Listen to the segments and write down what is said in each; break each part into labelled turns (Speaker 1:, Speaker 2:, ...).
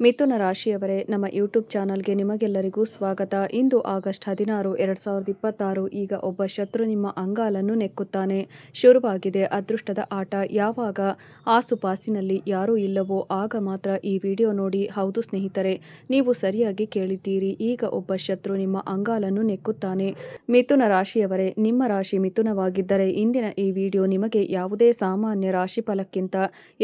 Speaker 1: ಮಿಥುನ ರಾಶಿಯವರೇ, ನಮ್ಮ ಯೂಟ್ಯೂಬ್ ಚಾನಲ್ಗೆ ನಿಮಗೆಲ್ಲರಿಗೂ ಸ್ವಾಗತ. ಇಂದು ಆಗಸ್ಟ್ 16, 2026. ಈಗ ಒಬ್ಬ ಶತ್ರು ನಿಮ್ಮ ಅಂಗಾಲನ್ನು ನೆಕ್ಕುತ್ತಾನೆ. ಶುರುವಾಗಿದೆ ಅದೃಷ್ಟದ ಆಟ. ಯಾವಾಗ ಆಸುಪಾಸಿನಲ್ಲಿ ಯಾರೂ ಇಲ್ಲವೋ ಆಗ ಮಾತ್ರ ಈ ವಿಡಿಯೋ ನೋಡಿ. ಹೌದು ಸ್ನೇಹಿತರೆ, ನೀವು ಸರಿಯಾಗಿ ಕೇಳಿದ್ದೀರಿ. ಈಗ ಒಬ್ಬ ಶತ್ರು ನಿಮ್ಮ ಅಂಗಾಲನ್ನು ನೆಕ್ಕುತ್ತಾನೆ. ಮಿಥುನ ರಾಶಿಯವರೇ, ನಿಮ್ಮ ರಾಶಿ ಮಿಥುನವಾಗಿದ್ದರೆ ಇಂದಿನ ಈ ವಿಡಿಯೋ ನಿಮಗೆ ಯಾವುದೇ ಸಾಮಾನ್ಯ ರಾಶಿ ಫಲಕ್ಕಿಂತ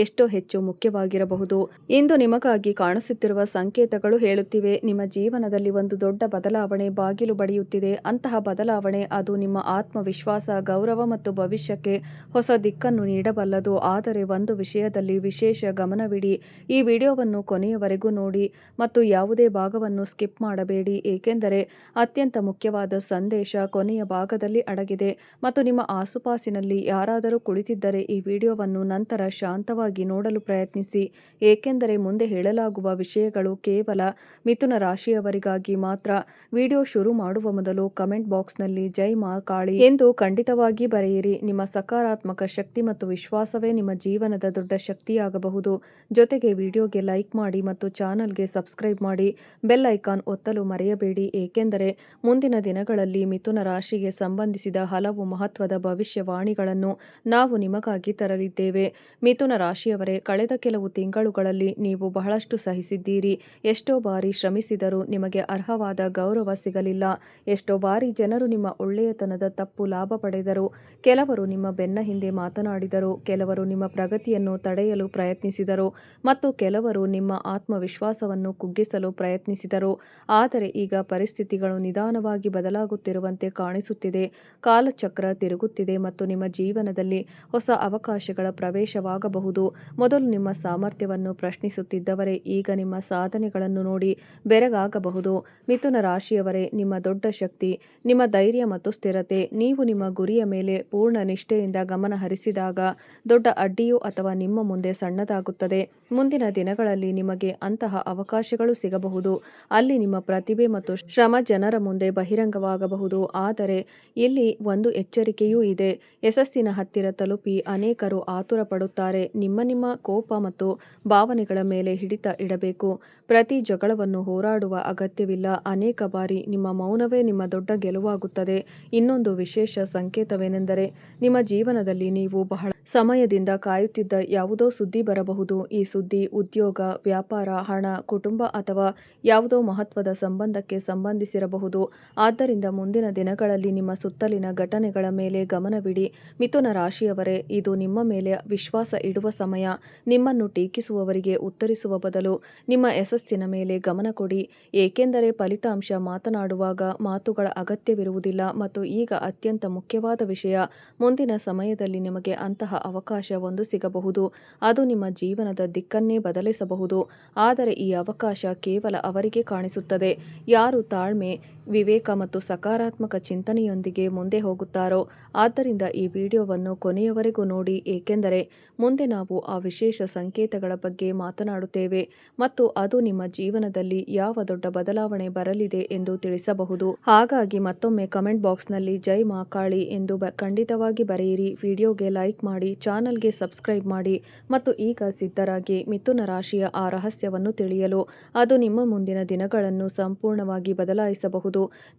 Speaker 1: ಎಷ್ಟೋ ಹೆಚ್ಚು ಮುಖ್ಯವಾಗಿರಬಹುದು. ಇಂದು ನಿಮಗಾಗಿ ಕಾಣಿಸುತ್ತಿರುವ ಸಂಕೇತಗಳು ಹೇಳುತ್ತಿವೆ, ನಿಮ್ಮ ಜೀವನದಲ್ಲಿ ಒಂದು ದೊಡ್ಡ ಬದಲಾವಣೆ ಬಾಗಿಲು ಬಡಿಯುತ್ತಿದೆ. ಅಂತಹ ಬದಲಾವಣೆ ಅದು ನಿಮ್ಮ ಆತ್ಮವಿಶ್ವಾಸ, ಗೌರವ ಮತ್ತು ಭವಿಷ್ಯಕ್ಕೆ ಹೊಸ ದಿಕ್ಕನ್ನು ನೀಡಬಲ್ಲದು. ಆದರೆ ಒಂದು ವಿಷಯದಲ್ಲಿ ವಿಶೇಷ ಗಮನವಿಡಿ. ಈ ವಿಡಿಯೋವನ್ನು ಕೊನೆಯವರೆಗೂ ನೋಡಿ ಮತ್ತು ಯಾವುದೇ ಭಾಗವನ್ನು ಸ್ಕಿಪ್ ಮಾಡಬೇಡಿ, ಏಕೆಂದರೆ ಅತ್ಯಂತ ಮುಖ್ಯವಾದ ಸಂದೇಶ ಕೊನೆಯ ಭಾಗದಲ್ಲಿ ಅಡಗಿದೆ. ಮತ್ತು ನಿಮ್ಮ ಆಸುಪಾಸಿನಲ್ಲಿ ಯಾರಾದರೂ ಕುಳಿತಿದ್ದರೆ ಈ ವಿಡಿಯೋವನ್ನು ನಂತರ ಶಾಂತವಾಗಿ ನೋಡಲು ಪ್ರಯತ್ನಿಸಿ, ಏಕೆಂದರೆ ಮುಂದೆ ಹೇಳಲಾಗುವ ವಿಷಯಗಳು ಕೇವಲ ಮಿಥುನ ರಾಶಿಯವರಿಗಾಗಿ ಮಾತ್ರ. ವಿಡಿಯೋ ಶುರು ಮಾಡುವ ಮೊದಲು ಕಮೆಂಟ್ ಬಾಕ್ಸ್ನಲ್ಲಿ ಜೈ ಮಾ ಕಾಳಿ ಎಂದು ಖಂಡಿತವಾಗಿ ಬರೆಯಿರಿ. ನಿಮ್ಮ ಸಕಾರಾತ್ಮಕ ಶಕ್ತಿ ಮತ್ತು ವಿಶ್ವಾಸವೇ ನಿಮ್ಮ ಜೀವನದ ದೊಡ್ಡ ಶಕ್ತಿಯಾಗಬಹುದು. ಜೊತೆಗೆ ವಿಡಿಯೋಗೆ ಲೈಕ್ ಮಾಡಿ ಮತ್ತು ಚಾನಲ್ಗೆ ಸಬ್ಸ್ಕ್ರೈಬ್ ಮಾಡಿ. ಬೆಲ್ ಐಕಾನ್ ಒತ್ತಲು ಮರೆಯಬೇಡಿ, ಏಕೆಂದರೆ ಮುಂದಿನ ದಿನಗಳಲ್ಲಿ ಮಿಥುನ ರಾಶಿಗೆ ಸಂಬಂಧಿಸಿದ ಹಲವು ಮಹತ್ವದ ಭವಿಷ್ಯವಾಣಿಗಳನ್ನು ನಾವು ನಿಮಗಾಗಿ ತರಲಿದ್ದೇವೆ. ಮಿಥುನ ರಾಶಿಯವರೇ, ಕಳೆದ ಕೆಲವು ತಿಂಗಳುಗಳಲ್ಲಿ ನೀವು ಬಹಳಷ್ಟು ಸಹಿಸಿದ್ದೀರಿ. ಎಷ್ಟೋ ಬಾರಿ ಶ್ರಮಿಸಿದರೂ ನಿಮಗೆ ಅರ್ಹವಾದ ಗೌರವ ಸಿಗಲಿಲ್ಲ. ಎಷ್ಟೋ ಬಾರಿ ಜನರು ನಿಮ್ಮ ಒಳ್ಳೆಯತನದ ತಪ್ಪು ಲಾಭ ಪಡೆದರು. ಕೆಲವರು ನಿಮ್ಮ ಬೆನ್ನ ಹಿಂದೆ ಮಾತನಾಡಿದರು, ಕೆಲವರು ನಿಮ್ಮ ಪ್ರಗತಿಯನ್ನು ತಡೆಯಲು ಪ್ರಯತ್ನಿಸಿದರು ಮತ್ತು ಕೆಲವರು ನಿಮ್ಮ ಆತ್ಮವಿಶ್ವಾಸವನ್ನು ಕುಗ್ಗಿಸಲು ಪ್ರಯತ್ನಿಸಿದರು. ಆದರೆ ಈಗ ಪರಿಸ್ಥಿತಿಗಳು ನಿಧಾನವಾಗಿ ಬದಲಾಗುತ್ತಿರುವಂತೆ ಕಾಣಿಸುತ್ತಿದೆ. ಕಾಲಚಕ್ರ ತಿರುಗುತ್ತಿದೆ ಮತ್ತು ನಿಮ್ಮ ಜೀವನದಲ್ಲಿ ಹೊಸ ಅವಕಾಶಗಳ ಪ್ರವೇಶವಾಗಬಹುದು. ಮೊದಲು ನಿಮ್ಮ ಸಾಮರ್ಥ್ಯವನ್ನು ಪ್ರಶ್ನಿಸುತ್ತಿದ್ದವರೇ ಈಗ ನಿಮ್ಮ ಸಾಧನೆಗಳನ್ನು ನೋಡಿ ಬೆರಗಾಗಬಹುದು. ಮಿಥುನ ರಾಶಿಯವರೇ, ನಿಮ್ಮ ದೊಡ್ಡ ಶಕ್ತಿ ನಿಮ್ಮ ಧೈರ್ಯ ಮತ್ತು ಸ್ಥಿರತೆ. ನೀವು ನಿಮ್ಮ ಗುರಿಯ ಮೇಲೆ ಪೂರ್ಣ ನಿಷ್ಠೆಯಿಂದ ಗಮನ ಹರಿಸಿದಾಗ ದೊಡ್ಡ ಅಡ್ಡಿಯು ಅಥವಾ ನಿಮ್ಮ ಮುಂದೆ ಸಣ್ಣದಾಗುತ್ತದೆ. ಮುಂದಿನ ದಿನಗಳಲ್ಲಿ ನಿಮಗೆ ಅಂತಹ ಅವಕಾಶಗಳು ಸಿಗಬಹುದು. ಅಲ್ಲಿ ನಿಮ್ಮ ಪ್ರತಿಭೆ ಮತ್ತು ಶ್ರಮ ಜನರ ಮುಂದೆ ಬಹಿರಂಗವಾಗಬಹುದು. ಆದರೆ ಇಲ್ಲಿ ಒಂದು ಎಚ್ಚರಿಕೆಯೂ ಇದೆ. ಯಶಸ್ಸಿನ ಹತ್ತಿರ ತಲುಪಿ ಅನೇಕರು ಆತುರ ಪಡುತ್ತಾರೆ. ನಿಮ್ಮ ಕೋಪ ಮತ್ತು ಭಾವನೆಗಳ ಮೇಲೆ ಹಿಡಿತ ಇಡಬೇಕು. ಪ್ರತಿ ಜಗಳವನ್ನು ಹೋರಾಡುವ ಅಗತ್ಯವಿಲ್ಲ. ಅನೇಕ ಬಾರಿ ನಿಮ್ಮ ಮೌನವೇ ನಿಮ್ಮ ದೊಡ್ಡ ಗೆಲುವಾಗುತ್ತದೆ. ಇನ್ನೊಂದು ವಿಶೇಷ ಸಂಕೇತವೇನೆಂದರೆ, ನಿಮ್ಮ ಜೀವನದಲ್ಲಿ ನೀವು ಬಹಳ ಸಮಯದಿಂದ ಕಾಯುತ್ತಿದ್ದ ಯಾವುದೋ ಸುದ್ದಿ ಬರಬಹುದು. ಈ ಸುದ್ದಿ ಉದ್ಯೋಗ, ವ್ಯಾಪಾರ, ಹಣ, ಕುಟುಂಬ ಅಥವಾ ಯಾವುದೋ ಮಹತ್ವದ ಸಂಬಂಧಕ್ಕೆ ಸಂಬಂಧಿಸಿರಬಹುದು. ಆದ್ದರಿಂದ ಮುಂದಿನ ದಿನಗಳಲ್ಲಿ ನಿಮ್ಮ ಸುತ್ತಲಿನ ಘಟನೆಗಳ ಮೇಲೆ ಗಮನವಿಡಿ. ಮಿಥುನ ರಾಶಿಯವರೇ, ಇದು ನಿಮ್ಮ ಮೇಲೆ ವಿಶ್ವಾಸ ಇಡುವ ಸಮಯ. ನಿಮ್ಮನ್ನು ಟೀಕಿಸುವವರಿಗೆ ಉತ್ತರಿಸುವ ಬದಲು ನಿಮ್ಮ ಯಶಸ್ಸಿನ ಮೇಲೆ ಗಮನ ಕೊಡಿ, ಏಕೆಂದರೆ ಫಲಿತಾಂಶ ಮಾತನಾಡುವಾಗ ಮಾತುಗಳ ಅಗತ್ಯವಿರುವುದಿಲ್ಲ. ಮತ್ತು ಈಗ ಅತ್ಯಂತ ಮುಖ್ಯವಾದ ವಿಷಯ, ಮುಂದಿನ ಸಮಯದಲ್ಲಿ ನಿಮಗೆ ಅಂತಹ ಅವಕಾಶ ಒಂದು ಸಿಗಬಹುದು. ಅದು ನಿಮ್ಮ ಜೀವನದ ದಿಕ್ಕನ್ನೇ ಬದಲಿಸಬಹುದು. ಆದರೆ ಈ ಅವಕಾಶ ಕೇವಲ ಅವರಿಗೆ ಕಾಣಿಸುತ್ತದೆ ಯಾರು ತಾಳ್ಮೆ, ವಿವೇಕ ಮತ್ತು ಸಕಾರಾತ್ಮಕ ಚಿಂತನೆಯೊಂದಿಗೆ ಮುಂದೆ ಹೋಗುತ್ತಾರೋ. ಆದ್ದರಿಂದ ಈ ವಿಡಿಯೋವನ್ನು ಕೊನೆಯವರೆಗೂ ನೋಡಿ, ಏಕೆಂದರೆ ಮುಂದೆ ನಾವು ಆ ವಿಶೇಷ ಸಂಕೇತಗಳ ಬಗ್ಗೆ ಮಾತನಾಡುತ್ತೇವೆ ಮತ್ತು ಅದು ನಿಮ್ಮ ಜೀವನದಲ್ಲಿ ಯಾವ ದೊಡ್ಡ ಬದಲಾವಣೆ ಬರಲಿದೆ ಎಂದು ತಿಳಿಸಬಹುದು. ಹಾಗಾಗಿ ಮತ್ತೊಮ್ಮೆ ಕಮೆಂಟ್ ಬಾಕ್ಸ್ನಲ್ಲಿ ಜೈ ಮಾ ಕಾಳಿ ಎಂದು ಖಂಡಿತವಾಗಿ ಬರೆಯಿರಿ. ವಿಡಿಯೋಗೆ ಲೈಕ್ ಮಾಡಿ, ಚಾನಲ್ಗೆ ಸಬ್ಸ್ಕ್ರೈಬ್ ಮಾಡಿ ಮತ್ತು ಈಗ ಸಿದ್ಧರಾಗಿ ಮಿಥುನ ರಾಶಿಯ ಆ ರಹಸ್ಯವನ್ನು ತಿಳಿಯಲು. ಅದು ನಿಮ್ಮ ಮುಂದಿನ ದಿನಗಳನ್ನು ಸಂಪೂರ್ಣವಾಗಿ ಬದಲಾಯಿಸಬಹುದು.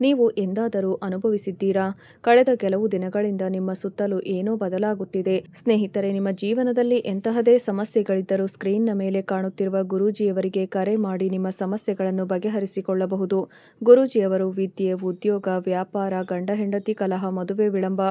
Speaker 1: ನೀವು ಎಂದಾದರೂ ಅನುಭವಿಸಿದ್ದೀರಾ? ಕಳೆದ ಕೆಲವು ದಿನಗಳಿಂದ ನಿಮ್ಮ ಸುತ್ತಲೂ ಏನೋ ಬದಲಾಗುತ್ತಿದೆ. ಸ್ನೇಹಿತರೆ, ನಿಮ್ಮ ಜೀವನದಲ್ಲಿ ಎಂತಹದೇ ಸಮಸ್ಯೆಗಳಿದ್ದರೂ ಸ್ಕ್ರೀನ್ನ ಮೇಲೆ ಕಾಣುತ್ತಿರುವ ಗುರೂಜಿಯವರಿಗೆ ಕರೆ ಮಾಡಿ ನಿಮ್ಮ ಸಮಸ್ಯೆಗಳನ್ನು ಬಗೆಹರಿಸಿಕೊಳ್ಳಬಹುದು. ಗುರೂಜಿಯವರು ವಿದ್ಯೆ, ಉದ್ಯೋಗ, ವ್ಯಾಪಾರ, ಗಂಡ ಹೆಂಡತಿ ಕಲಹ, ಮದುವೆ ವಿಳಂಬ,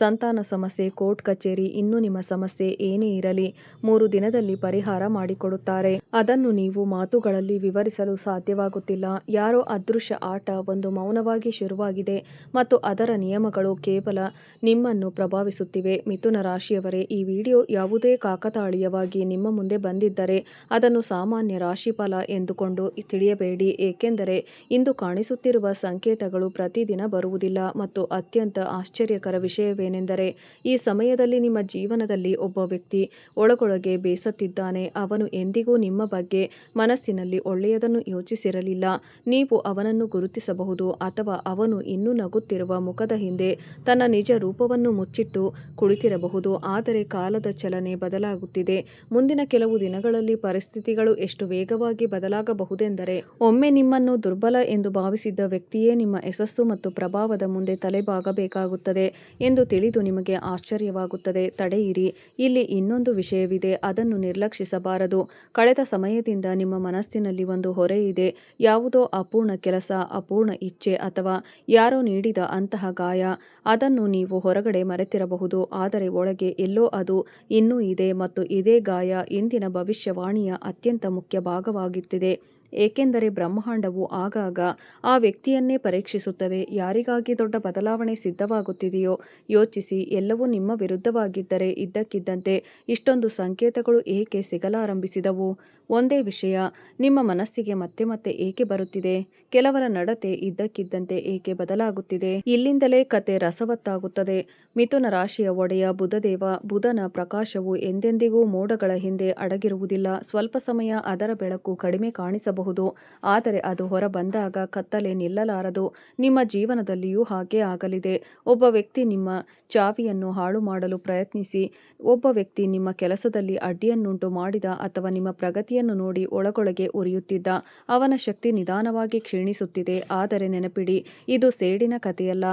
Speaker 1: ಸಂತಾನ ಸಮಸ್ಯೆ, ಕೋರ್ಟ್ ಕಚೇರಿ, ಇನ್ನು ನಿಮ್ಮ ಸಮಸ್ಯೆ ಏನೇ ಇರಲಿ 3 ದಿನದಲ್ಲಿ ಪರಿಹಾರ ಮಾಡಿಕೊಡುತ್ತಾರೆ. ಅದನ್ನು ನೀವು ಮಾತುಗಳಲ್ಲಿ ವಿವರಿಸಲು ಸಾಧ್ಯವಾಗುತ್ತಿಲ್ಲ. ಯಾರೋ ಅದೃಶ್ಯ ಆಟ ಒಂದು ಮೌನವಾಗಿ ಶುರುವಾಗಿದೆ ಮತ್ತು ಅದರ ನಿಯಮಗಳು ಕೇವಲ ನಿಮ್ಮನ್ನು ಪ್ರಭಾವಿಸುತ್ತಿವೆ. ಮಿಥುನ ರಾಶಿಯವರೇ, ಈ ವಿಡಿಯೋ ಯಾವುದೇ ಕಾಕತಾಳೀಯವಾಗಿ ನಿಮ್ಮ ಮುಂದೆ ಬಂದಿದ್ದರೆ ಅದನ್ನು ಸಾಮಾನ್ಯ ರಾಶಿಫಲ ಎಂದುಕೊಂಡು ತಿಳಿಯಬೇಡಿ, ಏಕೆಂದರೆ ಇಂದು ಕಾಣಿಸುತ್ತಿರುವ ಸಂಕೇತಗಳು ಪ್ರತಿದಿನ ಬರುವುದಿಲ್ಲ. ಮತ್ತು ಅತ್ಯಂತ ಆಶ್ಚರ್ಯಕರ ವಿಷಯವೇನೆಂದರೆ, ಈ ಸಮಯದಲ್ಲಿ ನಿಮ್ಮ ಜೀವನ ಜೀವನದಲ್ಲಿ ಒಬ್ಬ ವ್ಯಕ್ತಿ ಒಳಗೊಳಗೆ ಬೇಸತ್ತಿದ್ದಾನೆ. ಅವನು ಎಂದಿಗೂ ನಿಮ್ಮ ಬಗ್ಗೆ ಮನಸ್ಸಿನಲ್ಲಿ ಒಳ್ಳೆಯದನ್ನು ಯೋಚಿಸಿರಲಿಲ್ಲ. ನೀವು ಅವನನ್ನು ಗುರುತಿಸಬಹುದು, ಅಥವಾ ಅವನು ಇನ್ನೂ ನಗುತ್ತಿರುವ ಮುಖದ ಹಿಂದೆ ತನ್ನ ನಿಜ ರೂಪವನ್ನು ಮುಚ್ಚಿಟ್ಟು ಕುಳಿತಿರಬಹುದು. ಆದರೆ ಕಾಲದ ಚಲನೆ ಬದಲಾಗುತ್ತಿದೆ. ಮುಂದಿನ ಕೆಲವು ದಿನಗಳಲ್ಲಿ ಪರಿಸ್ಥಿತಿಗಳು ಎಷ್ಟು ವೇಗವಾಗಿ ಬದಲಾಗಬಹುದೆಂದರೆ, ಒಮ್ಮೆ ನಿಮ್ಮನ್ನು ದುರ್ಬಲ ಎಂದು ಭಾವಿಸಿದ್ದ ವ್ಯಕ್ತಿಯೇ ನಿಮ್ಮ ಯಶಸ್ಸು ಮತ್ತು ಪ್ರಭಾವದ ಮುಂದೆ ತಲೆಬಾಗಬೇಕಾಗುತ್ತದೆ ಎಂದು ತಿಳಿದು ನಿಮಗೆ ಆಶ್ಚರ್ಯವಾಗುತ್ತದೆ. ತಡೆಯಿರಿ, ಇಲ್ಲಿ ಇನ್ನೊಂದು ವಿಷಯವಿದೆ, ಅದನ್ನು ನಿರ್ಲಕ್ಷಿಸಬಾರದು. ಕಳೆದ ಸಮಯದಿಂದ ನಿಮ್ಮ ಮನಸ್ಸಿನಲ್ಲಿ ಒಂದು ಹೊರೆ ಇದೆ. ಯಾವುದೋ ಅಪೂರ್ಣ ಕೆಲಸ, ಅಪೂರ್ಣ ಇಚ್ಛೆ, ಅಥವಾ ಯಾರೋ ನೀಡಿದ ಅಂತಹ ಗಾಯ. ಅದನ್ನು ನೀವು ಹೊರಗಡೆ ಮರೆತಿರಬಹುದು, ಆದರೆ ಒಳಗೆ ಎಲ್ಲೋ ಅದು ಇನ್ನೂ ಇದೆ. ಮತ್ತು ಇದೇ ಗಾಯ ಇಂದಿನ ಭವಿಷ್ಯವಾಣಿಯ ಅತ್ಯಂತ ಮುಖ್ಯ ಭಾಗವಾಗುತ್ತಿದೆ, ಏಕೆಂದರೆ ಬ್ರಹ್ಮಾಂಡವು ಆಗಾಗ ಆ ವ್ಯಕ್ತಿಯನ್ನೇ ಪರೀಕ್ಷಿಸುತ್ತದೆ. ಯಾರಿಗಾಗಿ ದೊಡ್ಡ ಬದಲಾವಣೆ ಸಿದ್ಧವಾಗುತ್ತಿದೆಯೋ ಯೋಚಿಸಿ. ಎಲ್ಲವೂ ನಿಮ್ಮ ವಿರುದ್ಧವಾಗಿದ್ದರೆ ಇದ್ದಕ್ಕಿದ್ದಂತೆ ಇಷ್ಟೊಂದು ಸಂಕೇತಗಳು ಏಕೆ ಸಿಗಲಾರಂಭಿಸಿದವು? ಒಂದೇ ವಿಷಯ ನಿಮ್ಮ ಮನಸ್ಸಿಗೆ ಮತ್ತೆ ಮತ್ತೆ ಏಕೆ ಬರುತ್ತಿದೆ? ಕೆಲವರ ನಡತೆ ಇದ್ದಕ್ಕಿದ್ದಂತೆ ಏಕೆ ಬದಲಾಗುತ್ತಿದೆ? ಇಲ್ಲಿಂದಲೇ ಕತೆ ರಸವತ್ತಾಗುತ್ತದೆ. ಮಿಥುನ ರಾಶಿಯ ಒಡೆಯ ಬುಧದೇವ. ಬುಧನ ಪ್ರಕಾಶವು ಎಂದೆಂದಿಗೂ ಮೋಡಗಳ ಹಿಂದೆ ಅಡಗಿರುವುದಿಲ್ಲ. ಸ್ವಲ್ಪ ಸಮಯ ಅದರ ಬೆಳಕು ಕಡಿಮೆ ಕಾಣಿಸಬಹುದು, ಆದರೆ ಅದು ಹೊರ ಬಂದಾಗ ಕತ್ತಲೆ ನಿಲ್ಲಲಾರದು. ನಿಮ್ಮ ಜೀವನದಲ್ಲಿಯೂ ಹಾಗೇ ಆಗಲಿದೆ. ಒಬ್ಬ ವ್ಯಕ್ತಿ ನಿಮ್ಮ ಚಾವಿಯನ್ನು ಹಾಳು ಮಾಡಲು ಪ್ರಯತ್ನಿಸಿ, ಒಬ್ಬ ವ್ಯಕ್ತಿ ನಿಮ್ಮ ಕೆಲಸದಲ್ಲಿ ಅಡ್ಡಿಯನ್ನುಂಟು ಮಾಡಿದ, ಅಥವಾ ನಿಮ್ಮ ಪ್ರಗತಿಯನ್ನು ನೋಡಿ ಒಳಗೊಳಗೆ ಉರಿಯುತ್ತಿದ್ದ. ಅವನ ಶಕ್ತಿ ನಿಧಾನವಾಗಿ ಕ್ಷೀಣಿಸುತ್ತಿದೆ. ಆದರೆ ನೆನಪಿಡಿ, ಇದು ಸೇಡಿನ ಕಥೆಯಲ್ಲ,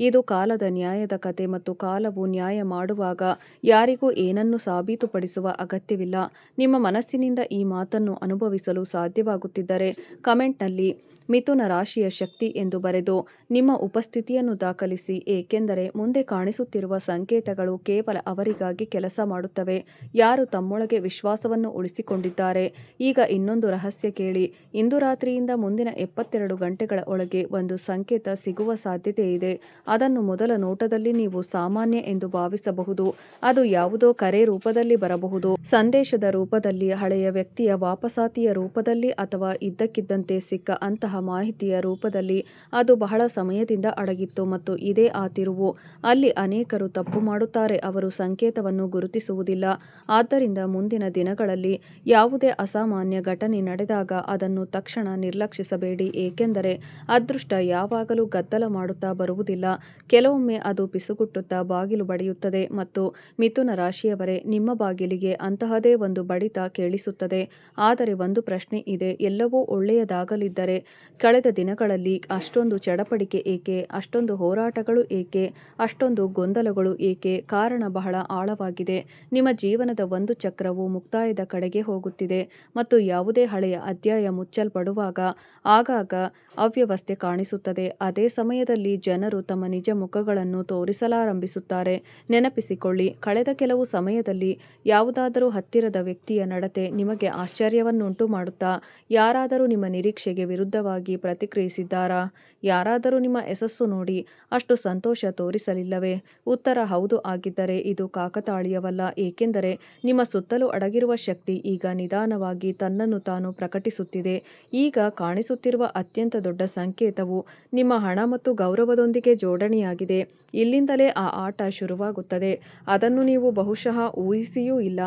Speaker 1: ಇದು ಕಾಲದ ನ್ಯಾಯದ ಕತೆ. ಮತ್ತು ಕಾಲವು ನ್ಯಾಯ ಮಾಡುವಾಗ ಯಾರಿಗೂ ಏನನ್ನೂ ಸಾಬೀತುಪಡಿಸುವ ಅಗತ್ಯವಿಲ್ಲ. ನಿಮ್ಮ ಮನಸ್ಸಿನಿಂದ ಈ ಮಾತನ್ನು ಅನುಭವಿಸಲು ಸಾಧ್ಯವಾಗುತ್ತಿದ್ದರೆ ಕಮೆಂಟ್ನಲ್ಲಿ ಮಿಥುನ ರಾಶಿಯ ಶಕ್ತಿ ಎಂದು ಬರೆದು ನಿಮ್ಮ ಉಪಸ್ಥಿತಿಯನ್ನು ದಾಖಲಿಸಿ, ಏಕೆಂದರೆ ಮುಂದೆ ಕಾಣಿಸುತ್ತಿರುವ ಸಂಕೇತಗಳು ಕೇವಲ ಅವರಿಗಾಗಿ ಕೆಲಸ ಮಾಡುತ್ತವೆ ಯಾರು ತಮ್ಮೊಳಗೆ ವಿಶ್ವಾಸವನ್ನು ಉಳಿಸಿಕೊಂಡಿದ್ದಾರೆ. ಈಗ ಇನ್ನೊಂದು ರಹಸ್ಯ ಕೇಳಿ. ಇಂದು ರಾತ್ರಿಯಿಂದ ಮುಂದಿನ 72 ಗಂಟೆಗಳ ಒಳಗೆ ಒಂದು ಸಂಕೇತ ಸಿಗುವ ಸಾಧ್ಯತೆ ಇದೆ. ಅದನ್ನು ಮೊದಲ ನೋಟದಲ್ಲಿ ನೀವು ಸಾಮಾನ್ಯ ಎಂದು ಭಾವಿಸಬಹುದು. ಅದು ಯಾವುದೋ ಕರೆ ರೂಪದಲ್ಲಿ ಬರಬಹುದು, ಸಂದೇಶದ ರೂಪದಲ್ಲಿ, ಹಳೆಯ ವ್ಯಕ್ತಿಯ ವಾಪಸಾತಿಯ ರೂಪದಲ್ಲಿ, ಅಥವಾ ಇದ್ದಕ್ಕಿದ್ದಂತೆ ಸಿಕ್ಕ ಅಂತಹ ಮಾಹಿತಿಯ ರೂಪದಲ್ಲಿ. ಅದು ಬಹಳ ಸಮಯದಿಂದ ಅಡಗಿತ್ತು ಮತ್ತು ಇದೇ ಆ ತಿರುವು. ಅಲ್ಲಿ ಅನೇಕರು ತಪ್ಪು ಮಾಡುತ್ತಾರೆ, ಅವರು ಸಂಕೇತವನ್ನು ಗುರುತಿಸುವುದಿಲ್ಲ. ಆದ್ದರಿಂದ ಮುಂದಿನ ದಿನಗಳಲ್ಲಿ ಯಾವುದೇ ಅಸಾಮಾನ್ಯ ಘಟನೆ ನಡೆದಾಗ ಅದನ್ನು ತಕ್ಷಣ ನಿರ್ಲಕ್ಷಿಸಬೇಡಿ, ಏಕೆಂದರೆ ಅದೃಷ್ಟ ಯಾವಾಗಲೂ ಗದ್ದಲ ಮಾಡುತ್ತಾ ಬರುವುದಿಲ್ಲ. ಕೆಲವೊಮ್ಮೆ ಅದು ಪಿಸುಗುಟ್ಟುತ್ತಾ ಬಾಗಿಲು ಬಡಿಯುತ್ತದೆ. ಮತ್ತು ಮಿಥುನ ರಾಶಿಯವರೇ, ನಿಮ್ಮ ಬಾಗಿಲಿಗೆ ಅಂತಹದೇ ಒಂದು ಬಡಿತ ಕೇಳಿಸುತ್ತದೆ. ಆದರೆ ಒಂದು ಪ್ರಶ್ನೆ ಇದೆ, ಎಲ್ಲವೂ ಒಳ್ಳೆಯದಾಗಲಿದ್ದರೆ ಕಳೆದ ದಿನಗಳಲ್ಲಿ ಅಷ್ಟೊಂದು ಚಡಪಡಿಕೆ ಏಕೆ? ಅಷ್ಟೊಂದು ಹೋರಾಟಗಳು ಏಕೆ? ಅಷ್ಟೊಂದು ಗೊಂದಲಗಳು ಏಕೆ? ಕಾರಣ ಬಹಳ ಆಳವಾಗಿದೆ. ನಿಮ್ಮ ಜೀವನದ ಒಂದು ಚಕ್ರವು ಮುಕ್ತಾಯದ ಕಡೆಗೆ ಹೋಗುತ್ತಿದೆ, ಮತ್ತು ಯಾವುದೇ ಹಳೆಯ ಅಧ್ಯಾಯ ಮುಚ್ಚಲ್ಪಡುವಾಗ ಆಗಾಗ ಅವ್ಯವಸ್ಥೆ ಕಾಣಿಸುತ್ತದೆ. ಅದೇ ಸಮಯದಲ್ಲಿ ಜನರು ತಮ್ಮ ನಿಜ ಮುಖಗಳನ್ನು ತೋರಿಸಲಾರಂಭಿಸುತ್ತಾರೆ. ನೆನಪಿಸಿಕೊಳ್ಳಿ, ಕಳೆದ ಕೆಲವು ಸಮಯದಲ್ಲಿ ಯಾವುದಾದರೂ ಹತ್ತಿರದ ವ್ಯಕ್ತಿಯ ನಡತೆ ನಿಮಗೆ ಆಶ್ಚರ್ಯವನ್ನುಂಟು ಮಾಡುತ್ತಾ? ಯಾರಾದರೂ ನಿಮ್ಮ ನಿರೀಕ್ಷೆಗೆ ವಿರುದ್ಧವಾಗಿ ಪ್ರತಿಕ್ರಿಯಿಸಿದ್ದಾರಾ? ಯಾರಾದರೂ ನಿಮ್ಮ ಯಶಸ್ಸು ನೋಡಿ ಅಷ್ಟು ಸಂತೋಷ ತೋರಿಸಲಿಲ್ಲವೇ? ಉತ್ತರ ಹೌದು ಆಗಿದ್ದರೆ ಇದು ಕಾಕತಾಳೀಯವಲ್ಲ, ಏಕೆಂದರೆ ನಿಮ್ಮ ಸುತ್ತಲೂ ಅಡಗಿರುವ ಶಕ್ತಿ ಈಗ ನಿಧಾನವಾಗಿ ತನ್ನನ್ನು ತಾನು ಪ್ರಕಟಿಸುತ್ತಿದೆ. ಈಗ ಕಾಣಿಸುತ್ತಿರುವ ಅತ್ಯಂತ ದೊಡ್ಡ ಸಂಕೇತವು ನಿಮ್ಮ ಹಣ ಮತ್ತು ಗೌರವದೊಂದಿಗೆ ಜೋಡಣೆಯಾಗಿದೆ. ಇಲ್ಲಿಂದಲೇ ಆ ಆಟ ಶುರುವಾಗುತ್ತದೆ. ಅದನ್ನು ನೀವು ಬಹುಶಃ ಊಹಿಸಿಯೂ ಇಲ್ಲ.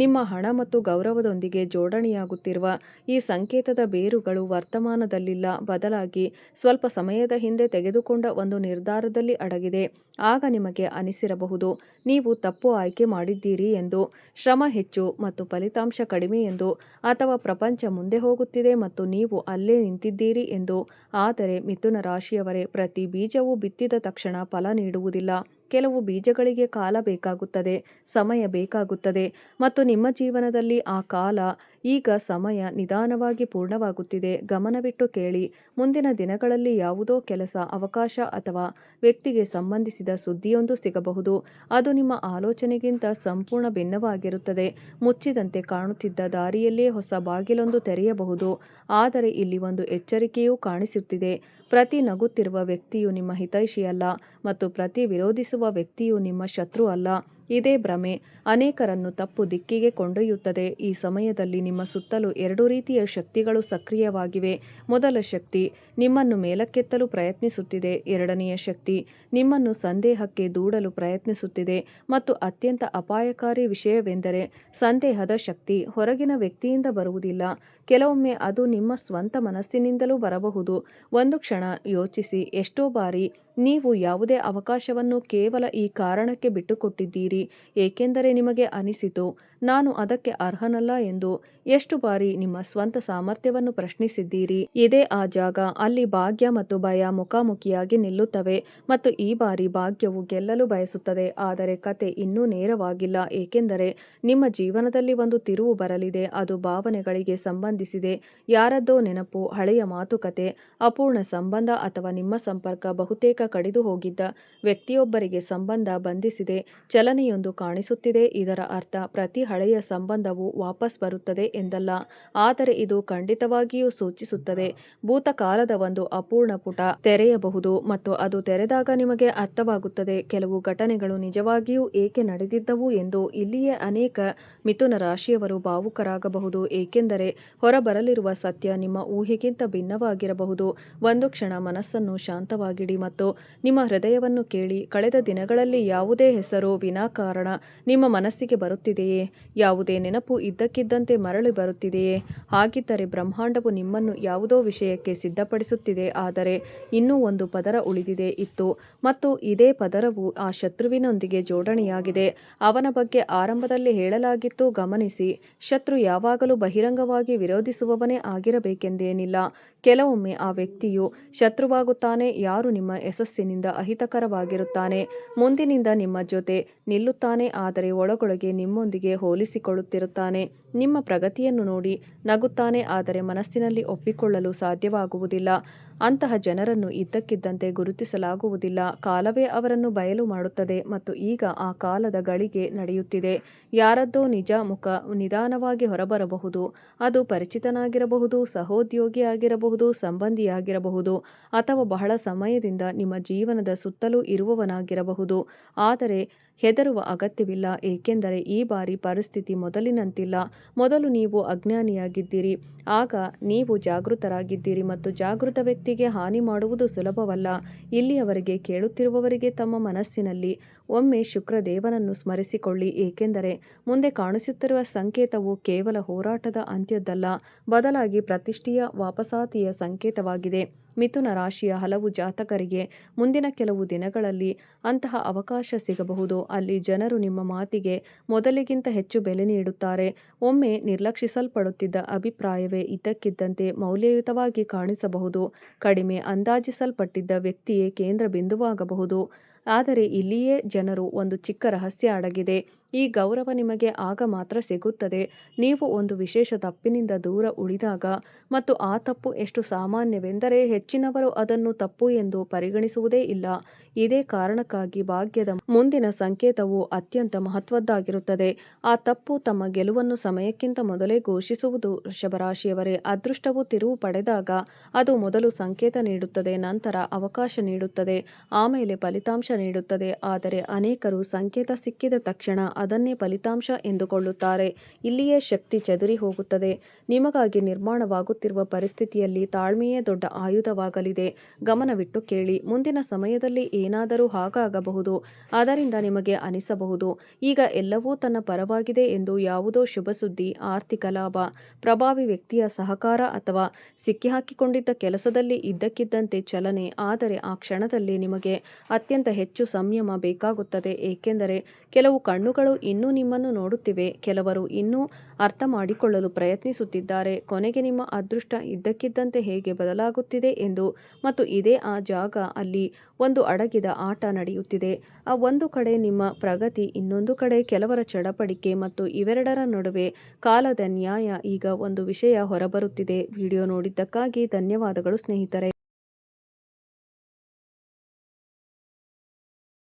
Speaker 1: ನಿಮ್ಮ ಹಣ ಮತ್ತು ಗೌರವದೊಂದಿಗೆ ಜೋಡಣೆಯಾಗುತ್ತಿರುವ ಈ ಸಂಕೇತದ ಬೇರುಗಳು ವರ್ತಮಾನದಲ್ಲಿಲ್ಲ, ಬದಲಾಗಿ ಸ್ವಲ್ಪ ಸಮಯದ ಹಿಂದೆ ತೆಗೆದುಕೊಂಡ ಒಂದು ನಿರ್ಧಾರದಲ್ಲಿ ಅಡಗಿದೆ. ಆಗ ನಿಮಗೆ ಅನಿಸಿರಬಹುದು, ನೀವು ತಪ್ಪು ಆಯ್ಕೆ ಮಾಡಿದ್ದೀರಿ ಎಂದು, ಶ್ರಮ ಹೆಚ್ಚು ಮತ್ತು ಫಲಿತಾಂಶ ಕಡಿಮೆ ಎಂದು, ಅಥವಾ ಪ್ರಪಂಚ ಮುಂದೆ ಹೋಗುತ್ತಿದೆ ಮತ್ತು ನೀವು ಅಲ್ಲೇ ನಿಂತಿದ್ದೀರಿ ಎಂದು. ಆದರೆ ಮಿಥುನ ರಾಶಿಯವರೇ, ಪ್ರತಿ ಬೀಜವು ಬಿತ್ತಿದ ತಕ್ಷಣ ಫಲ ನೀಡುವುದಿಲ್ಲ. ಕೆಲವು ಬೀಜಗಳಿಗೆ ಕಾಲ ಬೇಕಾಗುತ್ತದೆ, ಸಮಯ ಬೇಕಾಗುತ್ತದೆ, ಮತ್ತು ನಿಮ್ಮ ಜೀವನದಲ್ಲಿ ಆ ಕಾಲ, ಈಗ ಸಮಯ ನಿಧಾನವಾಗಿ ಪೂರ್ಣವಾಗುತ್ತಿದೆ. ಗಮನವಿಟ್ಟು ಕೇಳಿ. ಮುಂದಿನ ದಿನಗಳಲ್ಲಿ ಯಾವುದೋ ಕೆಲಸ, ಅವಕಾಶ ಅಥವಾ ವ್ಯಕ್ತಿಗೆ ಸಂಬಂಧಿಸಿದ ಸುದ್ದಿಯೊಂದು ಸಿಗಬಹುದು. ಅದು ನಿಮ್ಮ ಆಲೋಚನೆಗಿಂತ ಸಂಪೂರ್ಣ ಭಿನ್ನವಾಗಿರುತ್ತದೆ. ಮುಚ್ಚಿದಂತೆ ಕಾಣುತ್ತಿದ್ದ ದಾರಿಯಲ್ಲೇ ಹೊಸ ಬಾಗಿಲೊಂದು ತೆರೆಯಬಹುದು. ಆದರೆ ಇಲ್ಲಿ ಒಂದು ಎಚ್ಚರಿಕೆಯೂ ಕಾಣಿಸುತ್ತಿದೆ. ಪ್ರತಿ ನಗುತ್ತಿರುವ ವ್ಯಕ್ತಿಯು ನಿಮ್ಮ ಹಿತೈಷಿಯಲ್ಲ, ಮತ್ತು ಪ್ರತಿ ವಿರೋಧಿಸುವ ವ್ಯಕ್ತಿಯು ನಿಮ್ಮ ಶತ್ರು ಅಲ್ಲ. ಇದೇ ಭ್ರಮೆ ಅನೇಕರನ್ನು ತಪ್ಪು ದಿಕ್ಕಿಗೆ ಕೊಂಡೊಯ್ಯುತ್ತದೆ. ಈ ಸಮಯದಲ್ಲಿ ನಿಮ್ಮ ಸುತ್ತಲೂ ಎರಡು ರೀತಿಯ ಶಕ್ತಿಗಳು ಸಕ್ರಿಯವಾಗಿವೆ. ಮೊದಲ ಶಕ್ತಿ ನಿಮ್ಮನ್ನು ಮೇಲಕ್ಕೆತ್ತಲು ಪ್ರಯತ್ನಿಸುತ್ತಿದೆ. ಎರಡನೆಯ ಶಕ್ತಿ ನಿಮ್ಮನ್ನು ಸಂದೇಹಕ್ಕೆ ದೂಡಲು ಪ್ರಯತ್ನಿಸುತ್ತಿದೆ. ಮತ್ತು ಅತ್ಯಂತ ಅಪಾಯಕಾರಿ ವಿಷಯವೆಂದರೆ ಸಂದೇಹದ ಶಕ್ತಿ ಹೊರಗಿನ ವ್ಯಕ್ತಿಯಿಂದ ಬರುವುದಿಲ್ಲ. ಕೆಲವೊಮ್ಮೆ ಅದು ನಿಮ್ಮ ಸ್ವಂತ ಮನಸ್ಸಿನಿಂದಲೂ ಬರಬಹುದು. ಒಂದು ಕ್ಷಣ ಯೋಚಿಸಿ, ಎಷ್ಟೋ ಬಾರಿ ನೀವು ಯಾವುದೇ ಅವಕಾಶವನ್ನು ಕೇವಲ ಈ ಕಾರಣಕ್ಕೆ ಬಿಟ್ಟುಕೊಟ್ಟಿದ್ದೀರಿ, ಏಕೆಂದರೆ ನಿಮಗೆ ಅನಿಸಿತು ನಾನು ಅದಕ್ಕೆ ಅರ್ಹನಲ್ಲ ಎಂದು. ಎಷ್ಟು ಬಾರಿ ನಿಮ್ಮ ಸ್ವಂತ ಸಾಮರ್ಥ್ಯವನ್ನು ಪ್ರಶ್ನಿಸಿದ್ದೀರಿ. ಇದೇ ಆ ಜಾಗ ಅಲ್ಲಿ ಭಾಗ್ಯ ಮತ್ತು ಭಯ ಮುಖಾಮುಖಿಯಾಗಿ ನಿಲ್ಲುತ್ತವೆ. ಮತ್ತು ಈ ಬಾರಿ ಭಾಗ್ಯವು ಗೆಲ್ಲಲು ಬಯಸುತ್ತದೆ, ಆದರೆ ಕತೆ ಇನ್ನೂ ನೇರವಾಗಿಲ್ಲ, ಏಕೆಂದರೆ ನಿಮ್ಮ ಜೀವನದಲ್ಲಿ ಒಂದು ತಿರುವು ಬರಲಿದೆ. ಅದು ಭಾವನೆಗಳಿಗೆ ಸಂಬಂಧಿಸಿದೆ. ಯಾರದ್ದೋ ನೆನಪು, ಹಳೆಯ ಮಾತುಕತೆ, ಅಪೂರ್ಣ ಸಂಬಂಧ ಅಥವಾ ನಿಮ್ಮ ಸಂಪರ್ಕ ಬಹುತೇಕ ಕಡಿದು ಹೋಗಿದ್ದ ವ್ಯಕ್ತಿಯೊಬ್ಬರಿಗೆ ಸಂಬಂಧ ಬಂಧಿಸಿದೆ. ಚಲನೆಯೊಂದು ಕಾಣಿಸುತ್ತಿದೆ. ಇದರ ಅರ್ಥ ಪ್ರತಿ ಹಳೆಯ ಸಂಬಂಧವು ವಾಪಸ್ ಬರುತ್ತದೆ ಎಂದಲ್ಲ, ಆದರೆ ಇದು ಖಂಡಿತವಾಗಿಯೂ ಸೂಚಿಸುತ್ತದೆ ಭೂತಕಾಲದ ಒಂದು ಅಪೂರ್ಣ ಪುಟ ತೆರೆಯಬಹುದು. ಮತ್ತು ಅದು ತೆರೆದಾಗ ನಿಮಗೆ ಅರ್ಥವಾಗುತ್ತದೆ ಕೆಲವು ಘಟನೆಗಳು ನಿಜವಾಗಿಯೂ ಏಕೆ ನಡೆದಿದ್ದವು ಎಂದು. ಇಲ್ಲಿಯೇ ಅನೇಕ ಮಿಥುನ ರಾಶಿಯವರು ಭಾವುಕರಾಗಬಹುದು, ಏಕೆಂದರೆ ಹೊರಬರಲಿರುವ ಸತ್ಯ ನಿಮ್ಮ ಊಹೆಗಿಂತ ಭಿನ್ನವಾಗಿರಬಹುದು. ಒಂದು ಕ್ಷಣ ಮನಸ್ಸನ್ನು ಶಾಂತವಾಗಿಡಿ ಮತ್ತು ನಿಮ್ಮ ಹೃದಯವನ್ನು ಕೇಳಿ. ಕಳೆದ ದಿನಗಳಲ್ಲಿ ಯಾವುದೇ ಹೆಸರು ವಿನಾಕಾರಣ ನಿಮ್ಮ ಮನಸ್ಸಿಗೆ ಬರುತ್ತಿದೆಯೇ? ಯಾವುದೇ ನೆನಪು ಇದ್ದಕ್ಕಿದ್ದಂತೆ ಮರಳಿ ಬರುತ್ತಿದೆಯೇ? ಹಾಗಿದ್ದರೆ ಬ್ರಹ್ಮಾಂಡವು ನಿಮ್ಮನ್ನು ಯಾವುದೋ ವಿಷಯಕ್ಕೆ ಸಿದ್ಧಪಡಿಸುತ್ತಿದೆ, ಆದರೆ ಇನ್ನೂ ಒಂದು ಪದರ ಉಳಿದಿದೆ ಇತ್ತು. ಮತ್ತು ಇದೇ ಪದರವು ಆ ಶತ್ರುವಿನೊಂದಿಗೆ ಜೋಡಣೆಯಾಗಿದೆ. ಅವನ ಬಗ್ಗೆ ಆರಂಭದಲ್ಲಿ ಹೇಳಲಾಗಿತ್ತು. ಗಮನಿಸಿ, ಶತ್ರು ಯಾವಾಗಲೂ ಬಹಿರಂಗವಾಗಿ ವಿರೋಧಿಸುವವನೇ ಆಗಿರಬೇಕೆಂದೇನಿಲ್ಲ. ಕೆಲವೊಮ್ಮೆ ಆ ವ್ಯಕ್ತಿಯು ಶತ್ರುವಾಗುತ್ತಾನೆ ಯಾರು ನಿಮ್ಮ ಯಶಸ್ಸಿನಿಂದ ಅಹಿತಕರವಾಗಿರುತ್ತಾನೆ. ಮುಂದಿನಿಂದ ನಿಮ್ಮ ಜೊತೆ ನಿಲ್ಲುತ್ತಾನೆ, ಆದರೆ ಒಳಗೊಳಗೆ ನಿಮ್ಮೊಂದಿಗೆ ಹೋಲಿಸಿಕೊಳ್ಳುತ್ತಿರುತ್ತಾನೆ. ನಿಮ್ಮ ಪ್ರಗತಿಯನ್ನು ನೋಡಿ ನಗುತ್ತಾನೆ, ಆದರೆ ಮನಸ್ಸಿನಲ್ಲಿ ಒಪ್ಪಿಕೊಳ್ಳಲು ಸಾಧ್ಯವಾಗುವುದಿಲ್ಲ. ಅಂತಹ ಜನರನ್ನು ಇದ್ದಕ್ಕಿದ್ದಂತೆ ಗುರುತಿಸಲಾಗುವುದಿಲ್ಲ. ಕಾಲವೇ ಅವರನ್ನು ಬಯಲು ಮಾಡುತ್ತದೆ. ಮತ್ತು ಈಗ ಆ ಕಾಲದ ಗಳಿಗೆ ನಡೆಯುತ್ತಿದೆ. ಯಾರದ್ದೋ ನಿಜ ಮುಖ ನಿಧಾನವಾಗಿ ಹೊರಬರಬಹುದು. ಅದು ಪರಿಚಿತನಾಗಿರಬಹುದು, ಸಹೋದ್ಯೋಗಿಯಾಗಿರಬಹುದು, ಸಂಬಂಧಿಯಾಗಿರಬಹುದು, ಅಥವಾ ಬಹಳ ಸಮಯದಿಂದ ನಿಮ್ಮ ಜೀವನದ ಸುತ್ತಲೂ ಇರುವವನಾಗಿರಬಹುದು. ಆದರೆ ಹೆದರುವ ಅಗತ್ಯವಿಲ್ಲ, ಏಕೆಂದರೆ ಈ ಬಾರಿ ಪರಿಸ್ಥಿತಿ ಮೊದಲಿನಂತಿಲ್ಲ. ಮೊದಲು ನೀವು ಅಜ್ಞಾನಿಯಾಗಿದ್ದಿರಿ, ಆಗ ನೀವು ಜಾಗೃತರಾಗಿದ್ದೀರಿ. ಮತ್ತು ಜಾಗೃತ ವ್ಯಕ್ತಿಗೆ ಹಾನಿ ಮಾಡುವುದು ಸುಲಭವಲ್ಲ. ಇಲ್ಲಿಯವರೆಗೆ ಕೇಳುತ್ತಿರುವವರಿಗೆ ತಮ್ಮ ಮನಸ್ಸಿನಲ್ಲಿ ಒಮ್ಮೆ ಶುಕ್ರದೇವನನ್ನು ಸ್ಮರಿಸಿಕೊಳ್ಳಿ, ಏಕೆಂದರೆ ಮುಂದೆ ಕಾಣಿಸುತ್ತಿರುವ ಸಂಕೇತವು ಕೇವಲ ಹೋರಾಟದ ಅಂತ್ಯದ್ದಲ್ಲ, ಬದಲಾಗಿ ಪ್ರತಿಷ್ಠೆಯ ವಾಪಸಾತಿಯ ಸಂಕೇತವಾಗಿದೆ. ಮಿಥುನ ರಾಶಿಯ ಹಲವು ಜಾತಕರಿಗೆ ಮುಂದಿನ ಕೆಲವು ದಿನಗಳಲ್ಲಿ ಅಂತಹ ಅವಕಾಶ ಸಿಗಬಹುದು, ಅಲ್ಲಿ ಜನರು ನಿಮ್ಮ ಮಾತಿಗೆ ಮೊದಲಿಗಿಂತ ಹೆಚ್ಚು ಬೆಲೆ ನೀಡುತ್ತಾರೆ. ಒಮ್ಮೆ ನಿರ್ಲಕ್ಷಿಸಲ್ಪಡುತ್ತಿದ್ದ ಅಭಿಪ್ರಾಯವೇ ಇದ್ದಕ್ಕಿದ್ದಂತೆ ಮೌಲ್ಯಯುತವಾಗಿ ಕಾಣಿಸಬಹುದು. ಕಡಿಮೆ ಅಂದಾಜಿಸಲ್ಪಟ್ಟಿದ್ದ ವ್ಯಕ್ತಿಯೇ ಕೇಂದ್ರ ಬಿಂದುವಾಗಬಹುದು. ಆದರೆ ಇಲ್ಲಿಯೇ ಜನರು ಒಂದು ಚಿಕ್ಕ ರಹಸ್ಯ ಅಡಗಿದೆ. ಈ ಗೌರವ ನಿಮಗೆ ಆಗ ಮಾತ್ರ ಸಿಗುತ್ತದೆ ನೀವು ಒಂದು ವಿಶೇಷ ತಪ್ಪಿನಿಂದ ದೂರ ಉಳಿದಾಗ. ಮತ್ತು ಆ ತಪ್ಪು ಎಷ್ಟು ಸಾಮಾನ್ಯವೆಂದರೆ ಹೆಚ್ಚಿನವರು ಅದನ್ನು ತಪ್ಪು ಎಂದು ಪರಿಗಣಿಸುವುದೇ ಇಲ್ಲ. ಇದೇ ಕಾರಣಕ್ಕಾಗಿ ಭಾಗ್ಯದ ಮುಂದಿನ ಸಂಕೇತವು ಅತ್ಯಂತ ಮಹತ್ವದ್ದಾಗಿರುತ್ತದೆ. ಆ ತಪ್ಪು ತಮ್ಮ ಗೆಲುವನ್ನು ಸಮಯಕ್ಕಿಂತ ಮೊದಲೇ ಘೋಷಿಸುವುದು. ವೃಷಭರಾಶಿಯವರೇ, ಅದೃಷ್ಟವು ತಿರುವು ಪಡೆದಾಗ ಅದು ಮೊದಲು ಸಂಕೇತ ನೀಡುತ್ತದೆ, ನಂತರ ಅವಕಾಶ ನೀಡುತ್ತದೆ, ಆಮೇಲೆ ಫಲಿತಾಂಶ ನೀಡುತ್ತದೆ. ಆದರೆ ಅನೇಕರು ಸಂಕೇತ ಸಿಕ್ಕಿದ ತಕ್ಷಣ ಅದನ್ನೇ ಫಲಿತಾಂಶ ಎಂದುಕೊಳ್ಳುತ್ತಾರೆ. ಇಲ್ಲಿಯೇ ಶಕ್ತಿ ಚದುರಿ ಹೋಗುತ್ತದೆ. ನಿಮಗಾಗಿ ನಿರ್ಮಾಣವಾಗುತ್ತಿರುವ ಪರಿಸ್ಥಿತಿಯಲ್ಲಿ ತಾಳ್ಮೆಯೇ ದೊಡ್ಡ ಆಯುಧವಾಗಲಿದೆ. ಗಮನವಿಟ್ಟು ಕೇಳಿ. ಮುಂದಿನ ಸಮಯದಲ್ಲಿ ಏನಾದರೂ ಹಾಗಾಗಬಹುದು. ಅದರಿಂದ ನಿಮಗೆ ಅನಿಸಬಹುದು ಈಗ ಎಲ್ಲವೂ ತನ್ನ ಪರವಾಗಿದೆ ಎಂದು. ಯಾವುದೋ ಶುಭ ಸುದ್ದಿ, ಆರ್ಥಿಕ ಲಾಭ, ಪ್ರಭಾವಿ ವ್ಯಕ್ತಿಯ ಸಹಕಾರ ಅಥವಾ ಸಿಕ್ಕಿಹಾಕಿಕೊಂಡಿದ್ದ ಕೆಲಸದಲ್ಲಿ ಇದ್ದಕ್ಕಿದ್ದಂತೆ ಚಲನೆ. ಆದರೆ ಆ ಕ್ಷಣದಲ್ಲಿ ನಿಮಗೆ ಅತ್ಯಂತ ಹೆಚ್ಚು ಸಂಯಮ ಬೇಕಾಗುತ್ತದೆ, ಏಕೆಂದರೆ ಕೆಲವು ಕಣ್ಣುಗಳು ಇನ್ನೂ ನಿಮ್ಮನ್ನು ನೋಡುತ್ತಿವೆ, ಕೆಲವರು ಇನ್ನೂ ಅರ್ಥ ಮಾಡಿಕೊಳ್ಳಲು ಪ್ರಯತ್ನಿಸುತ್ತಿದ್ದಾರೆ. ಕೊನೆಗೆ ನಿಮ್ಮ ಅದೃಷ್ಟ ಇದ್ದಕ್ಕಿದ್ದಂತೆ ಹೇಗೆ ಬದಲಾಗುತ್ತಿದೆ ಎಂದು. ಮತ್ತು ಇದೇ ಆ ಜಾಗ ಅಲ್ಲಿ ಒಂದು ಅಡಗಿದ ಆಟ ನಡೆಯುತ್ತಿದೆ. ಆ ಒಂದು ಕಡೆ ನಿಮ್ಮ ಪ್ರಗತಿ, ಇನ್ನೊಂದು ಕಡೆ ಕೆಲವರ ಚಡಪಡಿಕೆ, ಮತ್ತು ಇವೆರಡರ ನಡುವೆ ಕಾಲದ ನ್ಯಾಯ. ಈಗ ಒಂದು ವಿಷಯ ಹೊರಬರುತ್ತಿದೆ. ವಿಡಿಯೋ ನೋಡಿದ್ದಕ್ಕಾಗಿ ಧನ್ಯವಾದಗಳು ಸ್ನೇಹಿತರೆ.